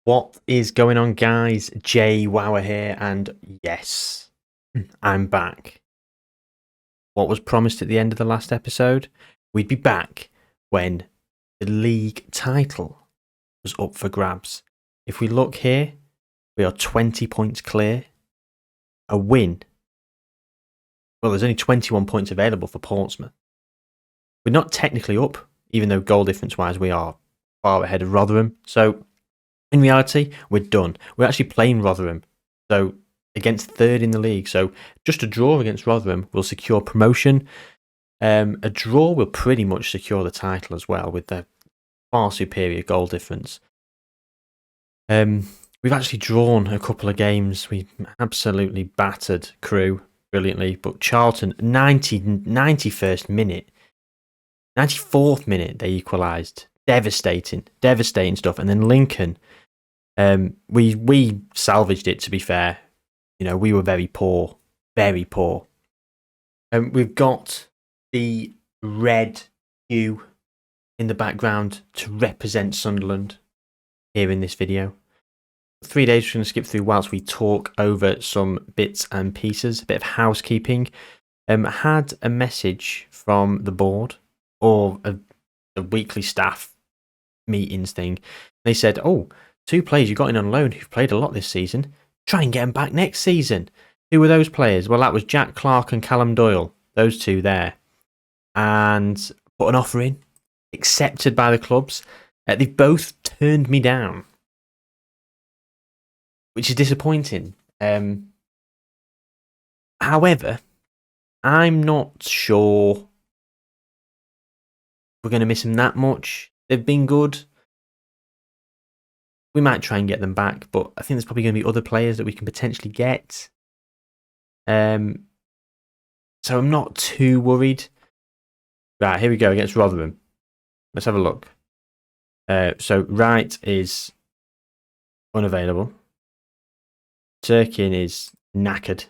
What is going on, guys? Jay Wower here, and yes, I'm back. What was promised at the end of the last episode? We'd be back when the league title was up for grabs. If we look here, we are 20 points clear. A win. Well, there's only 21 points available for Portsmouth. We're not technically up, even though goal difference-wise we are far ahead of Rotherham. So in reality, we're done. We're actually playing Rotherham, so against third in the league. So just a draw against Rotherham will secure promotion. A draw will pretty much secure the title as well, with the far superior goal difference. We've actually drawn a couple of games. We absolutely battered Crewe brilliantly, but Charlton, 91st minute, 94th minute, they equalised. Devastating stuff. And then Lincoln, we salvaged it, to be fair. You know, we were very poor. We've got the red hue in the background to represent Sunderland here in this video. 3 days we're going to skip through whilst we talk over some bits and pieces, a bit of housekeeping. Had a message from the board, or a weekly staff meetings thing. They said, oh, 2 players you got in on loan who've played a lot this season, try and get them back next season. Who were those players? Well, that was Jack Clark and Callum Doyle, those 2 there. And put an offer in, accepted by the clubs. They've both turned me down, which is disappointing. However, I'm not sure we're going to miss them that much. They've been good. We might try and get them back, but I think there's probably going to be other players that we can potentially get. So I'm not too worried. Right, here we go against Rotherham. Let's have a look. So Wright is unavailable. Sirkin is knackered.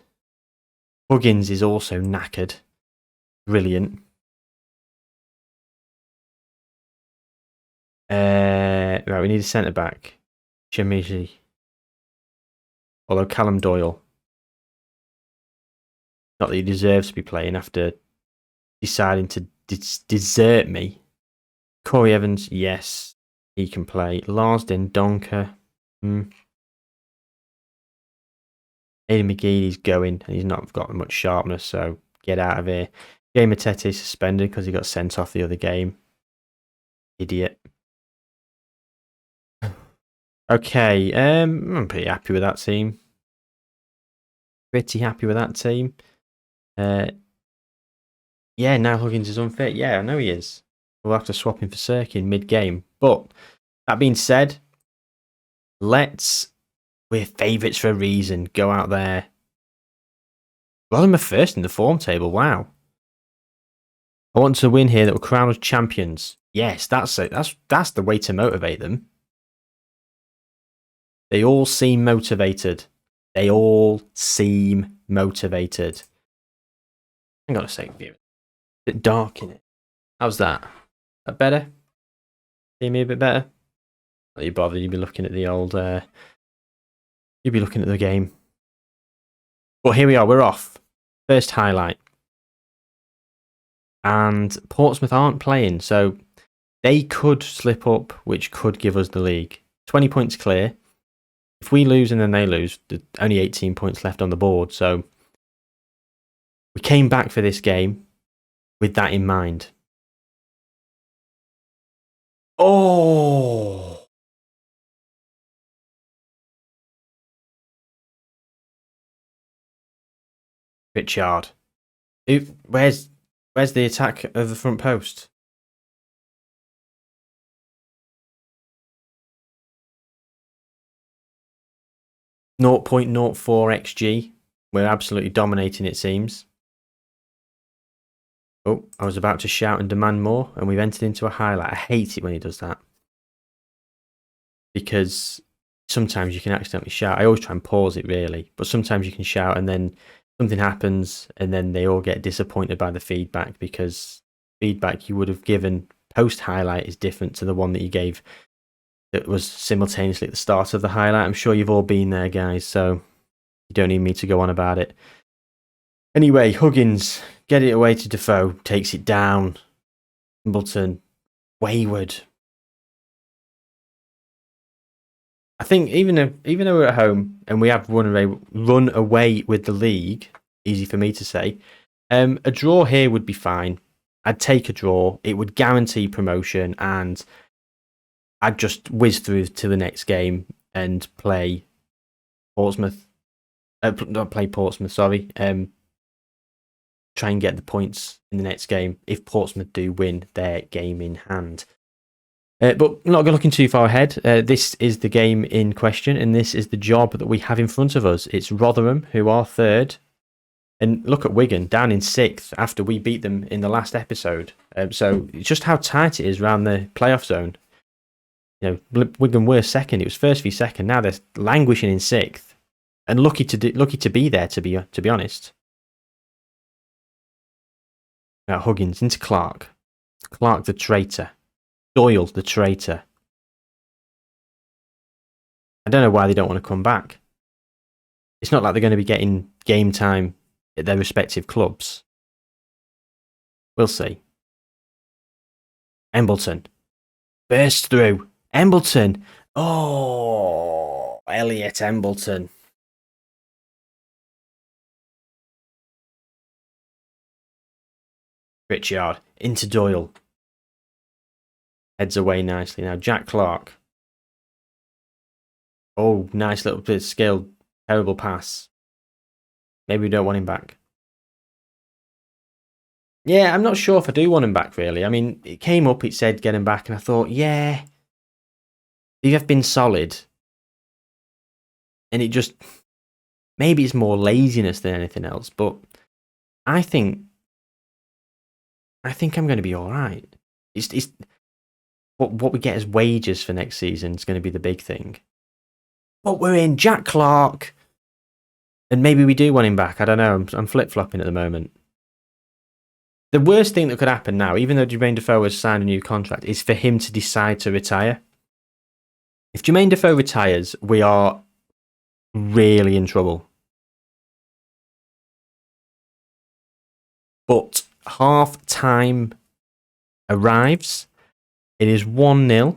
Huggins is also knackered. Brilliant. Right, we need a centre back. Chamizi. Although Callum Doyle, not that he deserves to be playing after deciding to desert me. Corey Evans, yes, he can play. Larsden, Donker. Aidan McGee, he's going, and he's not got much sharpness, so get out of here. Jay Matete suspended because he got sent off the other game. Idiot. Okay, I'm pretty happy with that team. Yeah, now Huggins is unfit. Yeah, I know he is. We'll have to swap him for Sirkin mid-game. But that being said, we're favourites for a reason. Go out there. Rotherham are first in the form table. Wow. I want to win here that will crown us champions. Yes, that's it. That's the way to motivate them. They all seem motivated. Hang on a second, view. A bit dark in it. How's that? That better? See me a bit better? Not you bothered, you'd be looking at the old you'd be looking at the game. Well, here we are, we're off. First highlight. And Portsmouth aren't playing, so they could slip up, which could give us the league. 20 points clear. If we lose and then they lose, there's only 18 points left on the board, so we came back for this game with that in mind. Oh! Richard. Where's the attack of the front post? .04 XG. We're absolutely dominating, it seems. Oh, I was about to shout and demand more, and we've entered into a highlight. I hate it when he does that, because sometimes you can accidentally shout. I always try and pause it, really, but sometimes you can shout and then something happens and then they all get disappointed by the feedback, because feedback you would have given post highlight is different to the one that you gave that was simultaneously at the start of the highlight. I'm sure you've all been there, guys, so you don't need me to go on about it. Anyway, Huggins, get it away to Defoe, takes it down. Embleton, wayward. I think even though we're at home and we have run away with the league, easy for me to say, a draw here would be fine. I'd take a draw. It would guarantee promotion, and I'd just whiz through to the next game and play Portsmouth. Not play Portsmouth, sorry. Try and get the points in the next game if Portsmouth do win their game in hand. But not looking too far ahead. This is the game in question, and this is the job that we have in front of us. It's Rotherham, who are third. And look at Wigan, down in 6th after we beat them in the last episode. So just how tight it is around the playoff zone. You know, Wigan were second. It was first v second. Now they're languishing in 6th, and lucky to be there. To be honest. Now Huggins into Clark. Clark the traitor. Doyle the traitor. I don't know why they don't want to come back. It's not like they're going to be getting game time at their respective clubs. We'll see. Embleton. Burst through. Embleton. Oh, Elliot Embleton. Pritchard. Into Doyle. Heads away nicely. Now Jack Clark. Oh, nice little bit of skill. Terrible pass. Maybe we don't want him back. Yeah, I'm not sure if I do want him back, really. I mean, it came up, it said get him back, and I thought, yeah, you have been solid. And it just, maybe it's more laziness than anything else, but I think I'm going to be all right. It's what we get as wages for next season is going to be the big thing. But we're in Jack Clark. And maybe we do want him back. I don't know. I'm flip-flopping at the moment. The worst thing that could happen now, even though Jermaine Defoe has signed a new contract, is for him to decide to retire. If Jermaine Defoe retires, we are really in trouble. But half-time arrives. It is 1-0.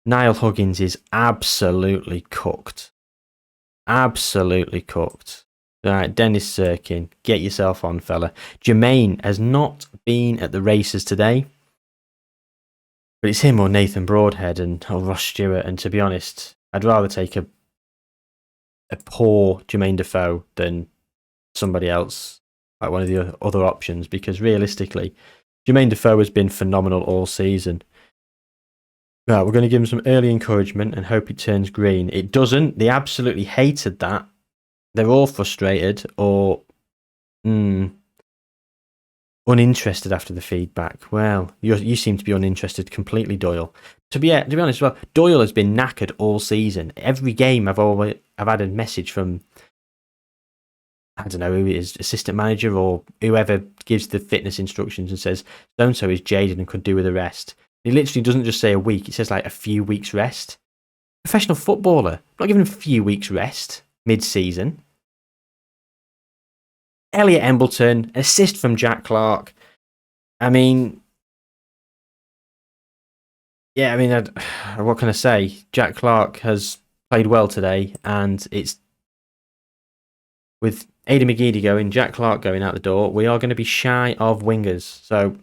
Niall Huggins is absolutely cooked. Absolutely cooked. All right, Dennis Sirkin, get yourself on, fella. Jermaine has not been at the races today, but it's him or Nathan Broadhead or Ross Stewart. And to be honest, I'd rather take a poor Jermaine Defoe than somebody else, like one of the other options, because realistically, Jermaine Defoe has been phenomenal all season. Right, we're going to give him some early encouragement and hope it turns green. It doesn't. They absolutely hated that. They're all frustrated or uninterested after the feedback. Well, you seem to be uninterested completely, Doyle. To be honest, well, Doyle has been knackered all season. Every game I've had a message from, I don't know who it is, assistant manager or whoever gives the fitness instructions and says so-and-so is jaded and could do with a rest. He literally doesn't just say a week, it says like a few weeks rest. Professional footballer, not giving him a few weeks rest mid-season. Elliot Embleton, assist from Jack Clark. I mean, yeah, I mean, what can I say? Jack Clark has played well today, and it's with Aidan McGeady going, Jack Clark going out the door, we are going to be shy of wingers. So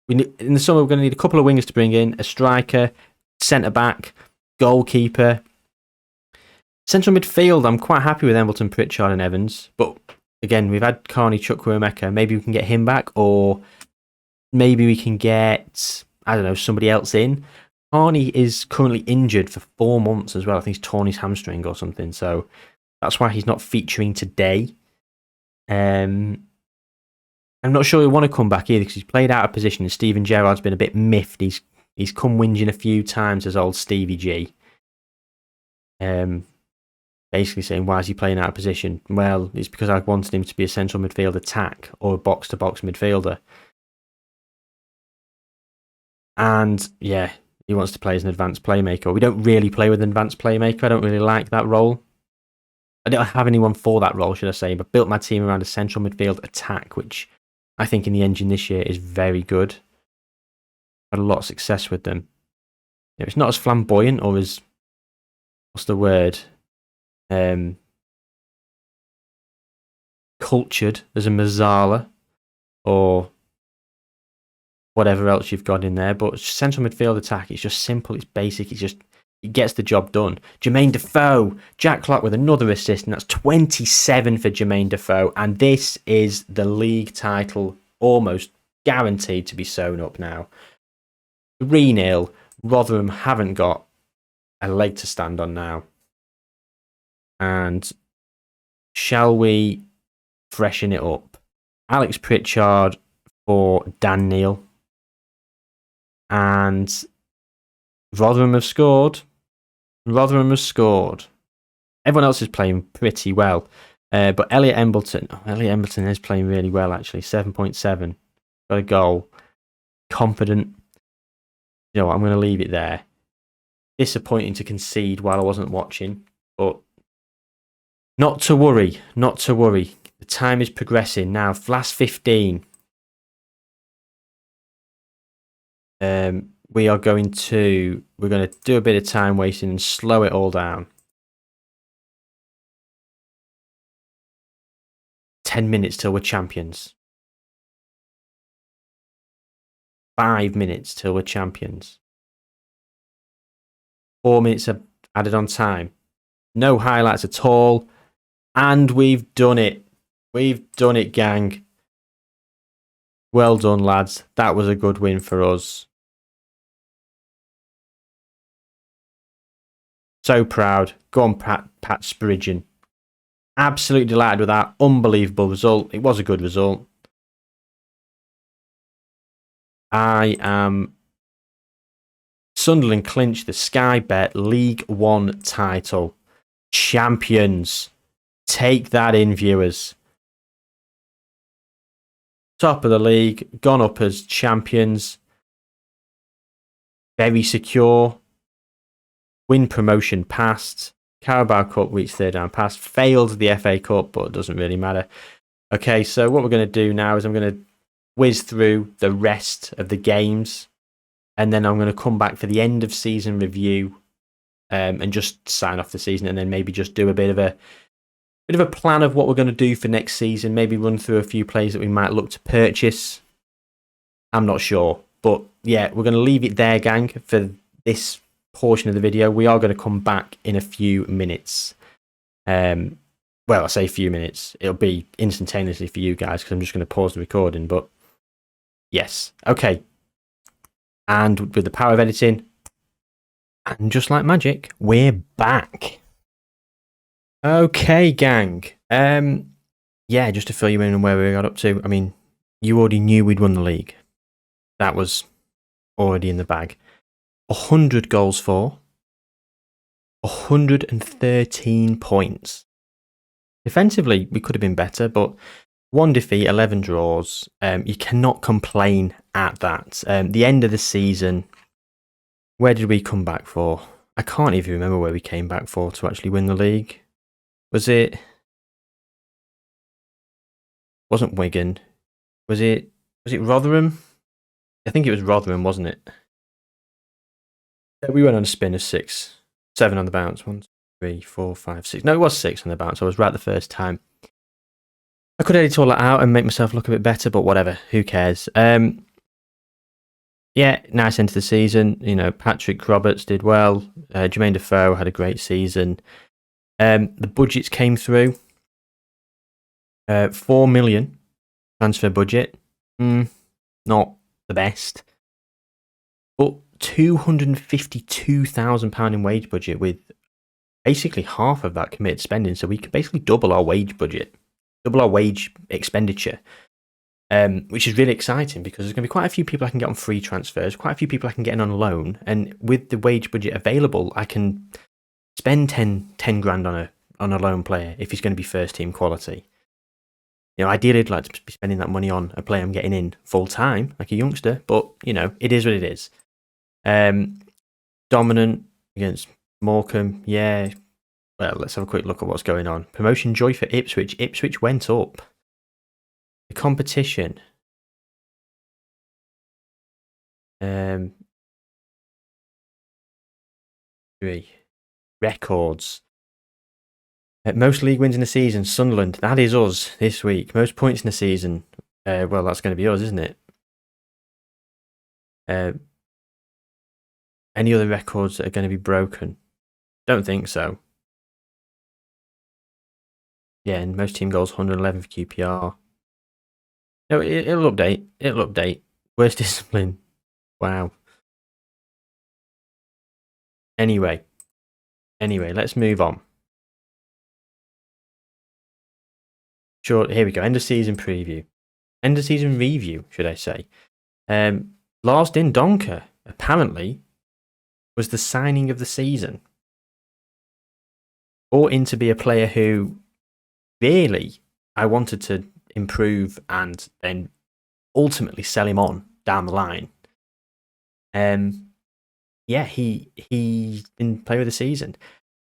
in the summer, we're going to need a couple of wingers to bring in, a striker, centre-back, goalkeeper. Central midfield, I'm quite happy with Embleton, Pritchard and Evans. But again, we've had Carney Chukwuemeka. Maybe we can get him back, or maybe we can get, I don't know, somebody else in. Carney is currently injured for 4 months as well. I think he's torn his hamstring or something. So that's why he's not featuring today. I'm not sure he'll want to come back either because he's played out of position and Steven Gerrard's been a bit miffed. He's come whinging a few times as old Stevie G. Basically saying, why is he playing out of position? Well, it's because I wanted him to be a central midfield attack or a box-to-box midfielder. And yeah, He wants to play as an advanced playmaker. We don't really play with an advanced playmaker. I don't really like that role. I don't have anyone for that role, should I say. But built my team around a central midfield attack, which I think in the engine this year is very good. Had a lot of success with them. It's not as flamboyant or as, what's the word, cultured as a Mazzala or whatever else you've got in there. But central midfield attack, it's just simple, it's basic, it gets the job done. Jermaine Defoe, Jack Clark with another assist, and that's 27 for Jermaine Defoe. And this is the league title almost guaranteed to be sewn up now. 3-0. Rotherham haven't got a leg to stand on now. And shall we freshen it up? Alex Pritchard for Dan Neil. And Rotherham have scored. Everyone else is playing pretty well. But Elliot Embleton is playing really well, actually. 7.7. Got a goal. Confident. You know what, I'm going to leave it there. Disappointing to concede while I wasn't watching. But not to worry. The time is progressing now. Last 15. We're going to do a bit of time wasting and slow it all down. 10 minutes till we're champions. 5 minutes till we're champions. 4 minutes added on time. No highlights at all. And we've done it. We've done it, gang. Well done, lads. That was a good win for us. So proud. Go on, Pat Spridgen. Absolutely delighted with that. Unbelievable result. It was a good result. Sunderland clinched the Sky Bet League One title. Champions. Take that in, viewers. Top of the league. Gone up as champions. Very secure. Win promotion passed. Carabao Cup reached third down pass. Failed the FA Cup, but it doesn't really matter. Okay, so what we're going to do now is I'm going to whiz through the rest of the games, and then I'm going to come back for the end of season review, and just sign off the season, and then maybe just do a bit of a plan of what we're going to do for next season. Maybe run through a few players that we might look to purchase. I'm not sure, but yeah, we're going to leave it there, gang, for this portion of the video. We are going to come back in a few minutes. Well, I say a few minutes. It'll be instantaneously for you guys because I'm just going to pause the recording. But yes, okay. And with the power of editing, and just like magic, we're back. Okay, gang. Yeah, just to fill you in on where we got up to. I mean, you already knew we'd won the league. That was already in the bag. 100 goals for, 113 points. Defensively, we could have been better, but 1 defeat, 11 draws. You cannot complain at that. The end of the season, where did we come back for? I can't even remember where we came back for to actually win the league. Wasn't Wigan. Was it Rotherham? I think it was Rotherham, wasn't it? We went on a spin of 6, 7 on the bounce. 1, 2, 3, 4, 5, 6. No, it was 6 on the bounce. I was right the first time. I could edit all that out and make myself look a bit better, but whatever. Who cares? Yeah, nice end to the season. You know, Patrick Roberts did well. Jermaine Defoe had a great season. The budgets came through. 4 million transfer budget. Not the best. But £252,000 in wage budget, with basically half of that committed spending. So we could basically double our wage budget, double our wage expenditure, which is really exciting because there's going to be quite a few people I can get on free transfers, quite a few people I can get in on loan. And with the wage budget available, I can spend 10 grand on a loan player if he's going to be first team quality. You know, ideally, I'd like to be spending that money on a player I'm getting in full time, like a youngster. But, you know, it is what it is. dominant against Morecambe. Yeah. Well, let's have a quick look at what's going on. Promotion joy for Ipswich. Ipswich went up. The competition. Three records. Most league wins in the season. Sunderland. That is us this week. Most points in the season. Well, that's going to be us, isn't it? Any other records that are going to be broken? Don't think so. Yeah, and most team goals 111 for QPR. No, it'll update. It'll update. Worst discipline. Wow. Anyway, let's move on. Sure, here we go. End of season preview. End of season review, should I say. Lars Din Donker, apparently, was the signing of the season. Brought in to be a player who, really, I wanted to improve and then ultimately sell him on down the line. Yeah, he's been player of the season.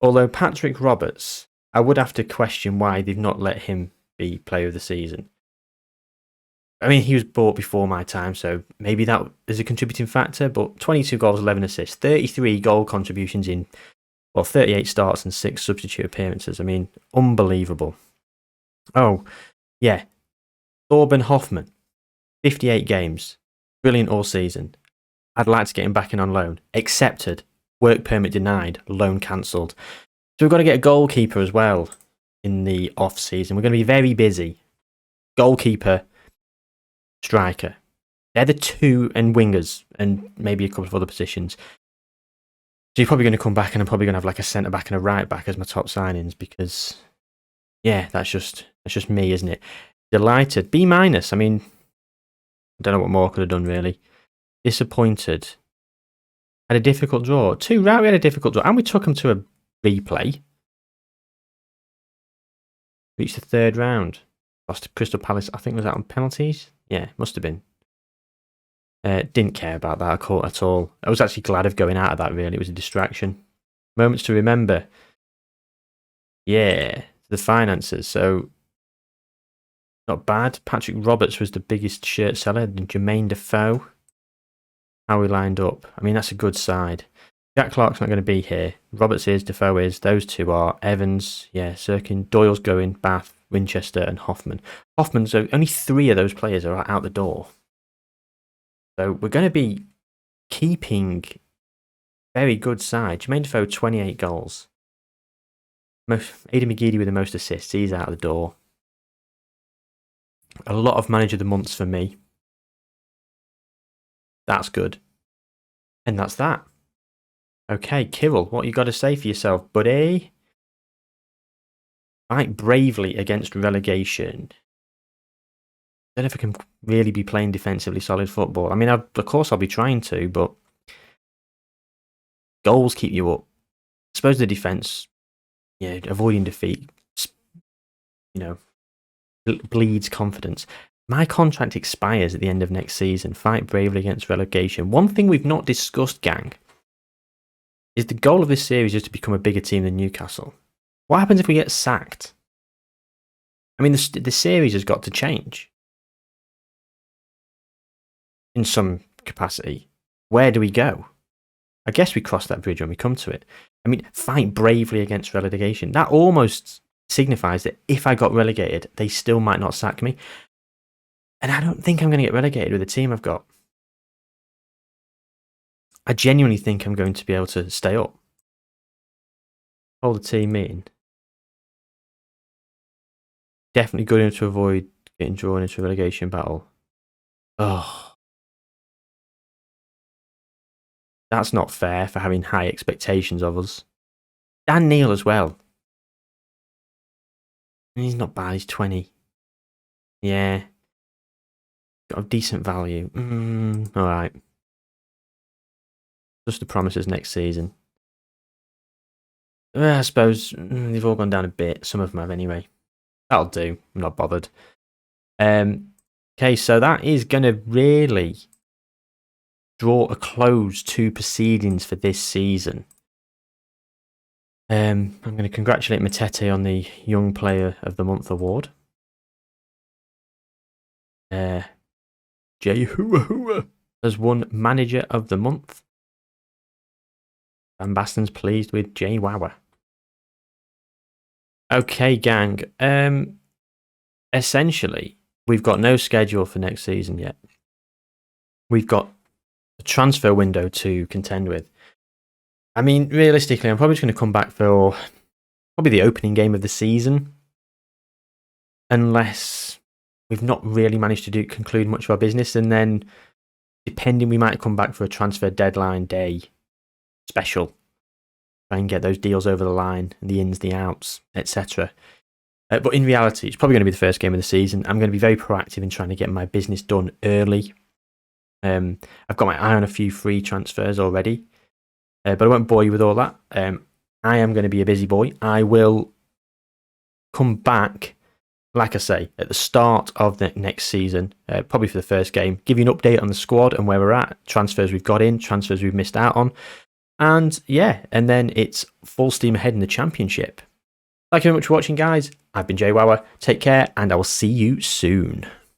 Although Patrick Roberts, I would have to question why they've not let him be player of the season. I mean, he was bought before my time, so maybe that is a contributing factor, but 22 goals, 11 assists, 33 goal contributions in, 38 starts and 6 substitute appearances. I mean, unbelievable. Oh, yeah. Thorben Hoffman, 58 games. Brilliant all season. I'd like to get him back in on loan. Accepted. Work permit denied. Loan cancelled. So we've got to get a goalkeeper as well in the off-season. We're going to be very busy. Goalkeeper, striker. They're the two, and wingers, and maybe a couple of other positions. So you're probably going to come back, and I'm probably going to have like a centre-back and a right-back as my top signings because, yeah, that's just me, isn't it? Delighted. B-. I mean, I don't know what more could have done, really. Disappointed. Had a difficult draw. We had a difficult draw, and we took them to a replay. Reached the third round. Lost to Crystal Palace. I think was that on penalties? Yeah, must have been. Didn't care about that at all. I was actually glad of going out of that, really. It was a distraction. Moments to remember. Yeah, the finances. So, not bad. Patrick Roberts was the biggest shirt seller. And Jermaine Defoe. How we lined up. I mean, that's a good side. Jack Clark's not going to be here. Roberts is, Defoe is. Those two are. Evans, yeah, Sirkin. Doyle's going. Bath, Winchester, and Hoffman. So only 3 of those players are out the door. So we're going to be keeping very good side. Jermaine Defoe, 28 goals. Aidan McGeady with the most assists. He's out of the door. A lot of manager of the months for me. That's good. And that's that. Okay, Kirill, what you got to say for yourself, buddy? Fight bravely against relegation. I don't know if I can really be playing defensively solid football. I mean, of course I'll be trying to, but goals keep you up. I suppose the defence, yeah, avoiding defeat, bleeds confidence. My contract expires at the end of next season. Fight bravely against relegation. One thing we've not discussed, gang, is the goal of this series is to become a bigger team than Newcastle. What happens if we get sacked? I mean, the series has got to change in some capacity. Where do we go? I guess we cross that bridge when we come to it. I mean, fight bravely against relegation. That almost signifies that if I got relegated, they still might not sack me. And I don't think I'm going to get relegated with the team I've got. I genuinely think I'm going to be able to stay up. Hold the team meeting. Definitely good enough to avoid getting drawn into a relegation battle. Oh. That's not fair for having high expectations of us. Dan Neil as well. He's not bad, he's 20. Yeah. Got a decent value. Alright. Just the promises next season. I suppose they've all gone down a bit. Some of them have anyway. That'll do. I'm not bothered. Okay, so that is going to really draw a close to proceedings for this season. I'm going to congratulate Matete on the Young Player of the Month award. Jay Hua has won Manager of the Month. Van Basten's pleased with Jay Wawa. Okay, gang. Essentially, we've got no schedule for next season yet. We've got a transfer window to contend with. I mean, realistically, I'm probably just going to come back for probably the opening game of the season, unless we've not really managed to conclude much of our business, and then depending, we might come back for a transfer deadline day special, try and get those deals over the line, the ins, the outs, etc. But in reality, it's probably going to be the first game of the season. I'm going to be very proactive in trying to get my business done early. I've got my eye on a few free transfers already, but I won't bore you with all that. I am going to be a busy boy. I will come back, like I say, at the start of the next season, probably for the first game, give you an update on the squad and where we're at, transfers we've got in, transfers we've missed out on, and yeah, and then it's full steam ahead in the championship. Thank you very much for watching, guys. I've been Jay Wawa. Take care, and I will see you soon.